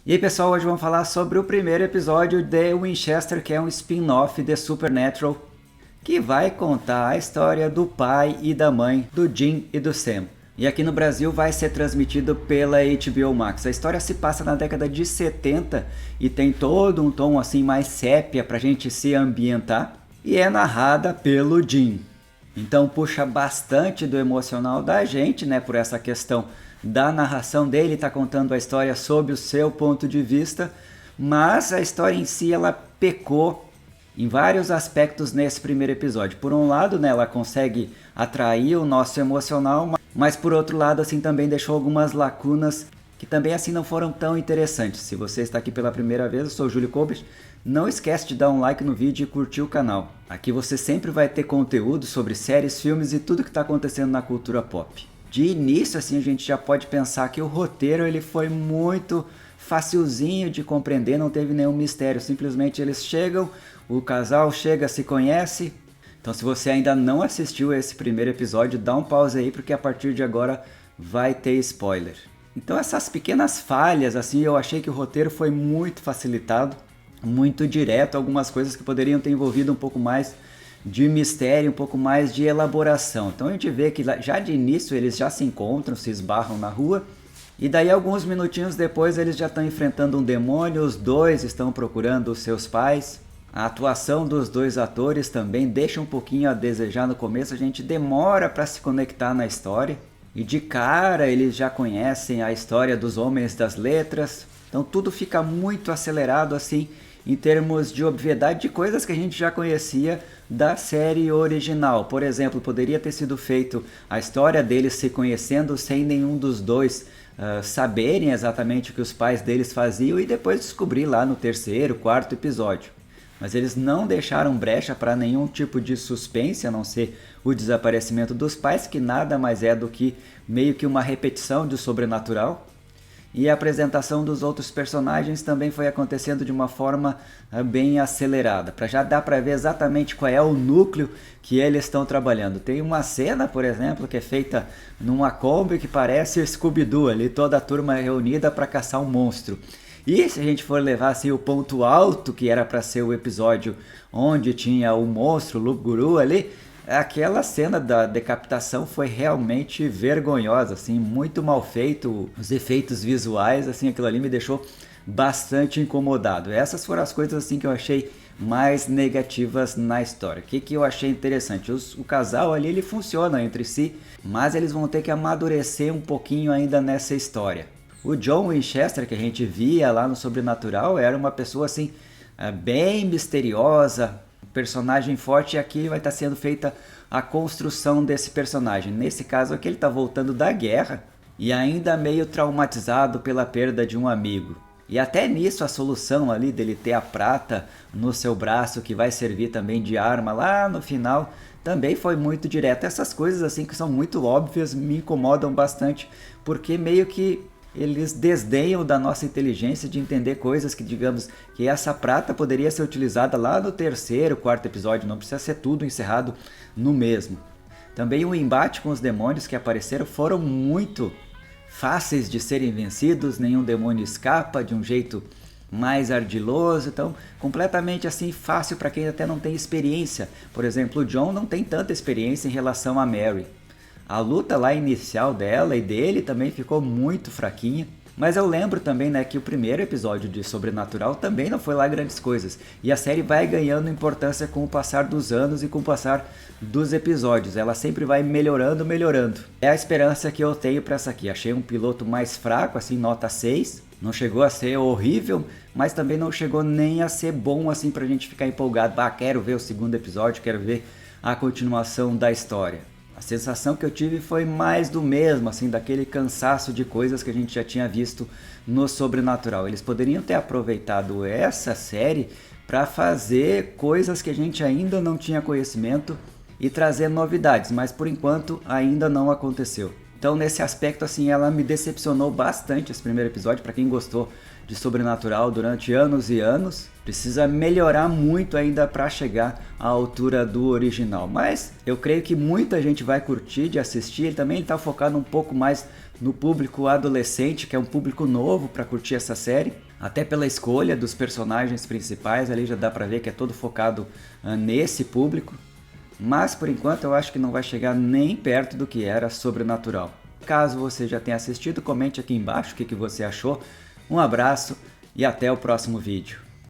E aí pessoal, hoje vamos falar sobre o primeiro episódio de Winchester, que é um spin-off de Supernatural, que vai contar a história do pai e da mãe, do Jim e do Sam. E aqui no Brasil vai ser transmitido pela HBO Max. A história se passa na década de 70 e tem todo um tom assim mais sépia pra gente se ambientar. E é narrada pelo Jim. Então puxa bastante do emocional da gente, né, por essa questão da narração dele, tá contando a história sob o seu ponto de vista, mas a história em si ela pecou em vários aspectos nesse primeiro episódio. Por um lado, né, ela consegue atrair o nosso emocional, mas por outro lado, assim, também deixou algumas lacunas que também assim não foram tão interessantes. Se você está aqui pela primeira vez, eu sou o Júlio Colbert, não esquece de dar um like no vídeo e curtir o canal. Aqui você sempre vai ter conteúdo sobre séries, filmes e tudo que está acontecendo na cultura pop. De início, assim, a gente já pode pensar que o roteiro ele foi muito facilzinho de compreender, não teve nenhum mistério. Simplesmente eles chegam, o casal chega, se conhece. Então se você ainda não assistiu esse primeiro episódio, dá um pause aí, porque a partir de agora vai ter spoiler. Então essas pequenas falhas, assim, eu achei que o roteiro foi muito facilitado, muito direto, algumas coisas que poderiam ter envolvido um pouco mais de mistério, um pouco mais de elaboração. Então a gente vê que já de início eles já se encontram, se esbarram na rua, e daí alguns minutinhos depois eles já estão enfrentando um demônio, os dois estão procurando os seus pais. A atuação dos dois atores também deixa um pouquinho a desejar no começo, a gente demora para se conectar na história. E de cara eles já conhecem a história dos Homens das Letras, então tudo fica muito acelerado assim, em termos de obviedade de coisas que a gente já conhecia da série original. Por exemplo, poderia ter sido feito a história deles se conhecendo sem nenhum dos dois saberem exatamente o que os pais deles faziam e depois descobrir lá no terceiro, quarto episódio. Mas eles não deixaram brecha para nenhum tipo de suspense, a não ser o desaparecimento dos pais, que nada mais é do que meio que uma repetição do sobrenatural. E a apresentação dos outros personagens também foi acontecendo de uma forma bem acelerada, para já dar para ver exatamente qual é o núcleo que eles estão trabalhando. Tem uma cena, por exemplo, que é feita numa Kombi que parece o Scooby-Doo, ali toda a turma reunida para caçar um monstro. E se a gente for levar assim, o ponto alto, que era para ser o episódio onde tinha o monstro, o Loop Guru ali, aquela cena da decapitação foi realmente vergonhosa, assim, muito mal feito, os efeitos visuais, assim, aquilo ali me deixou bastante incomodado. Essas foram as coisas assim que eu achei mais negativas na história. O que eu achei interessante? O casal ali ele funciona entre si, mas eles vão ter que amadurecer um pouquinho ainda nessa história. O John Winchester que a gente via lá no Sobrenatural era uma pessoa assim bem misteriosa, personagem forte, e aqui vai estar sendo feita a construção desse personagem. Nesse caso aqui ele está voltando da guerra e ainda meio traumatizado pela perda de um amigo. E até nisso a solução ali dele ter a prata no seu braço, que vai servir também de arma lá no final, também foi muito direta. Essas coisas assim que são muito óbvias me incomodam bastante, porque meio que eles desdenham da nossa inteligência de entender coisas que, digamos, que essa prata poderia ser utilizada lá no terceiro, quarto episódio, não precisa ser tudo encerrado no mesmo. Também o embate com os demônios que apareceram foram muito fáceis de serem vencidos, nenhum demônio escapa de um jeito mais ardiloso, então completamente assim fácil para quem até não tem experiência. Por exemplo, o John não tem tanta experiência em relação a Mary. A luta lá inicial dela e dele também ficou muito fraquinha. Mas eu lembro também, né, que o primeiro episódio de Sobrenatural também não foi lá grandes coisas. E a série vai ganhando importância com o passar dos anos e com o passar dos episódios. Ela sempre vai melhorando. É a esperança que eu tenho para essa aqui. Achei um piloto mais fraco, assim, nota 6. Não chegou a ser horrível, mas também não chegou nem a ser bom, assim, pra gente ficar empolgado. Quero ver o segundo episódio, quero ver a continuação da história. A sensação que eu tive foi mais do mesmo, assim, daquele cansaço de coisas que a gente já tinha visto no Sobrenatural. Eles poderiam ter aproveitado essa série para fazer coisas que a gente ainda não tinha conhecimento e trazer novidades, mas por enquanto ainda não aconteceu. Então nesse aspecto assim ela me decepcionou bastante esse primeiro episódio. Para quem gostou de Sobrenatural durante anos e anos, precisa melhorar muito ainda para chegar à altura do original, mas eu creio que muita gente vai curtir de assistir. Ele também está focado um pouco mais no público adolescente, que é um público novo para curtir essa série. Até pela escolha dos personagens principais, ali já dá pra ver que é todo focado nesse público. Mas por enquanto eu acho que não vai chegar nem perto do que era Sobrenatural. Caso você já tenha assistido, comente aqui embaixo o que você achou. Um abraço e até o próximo vídeo.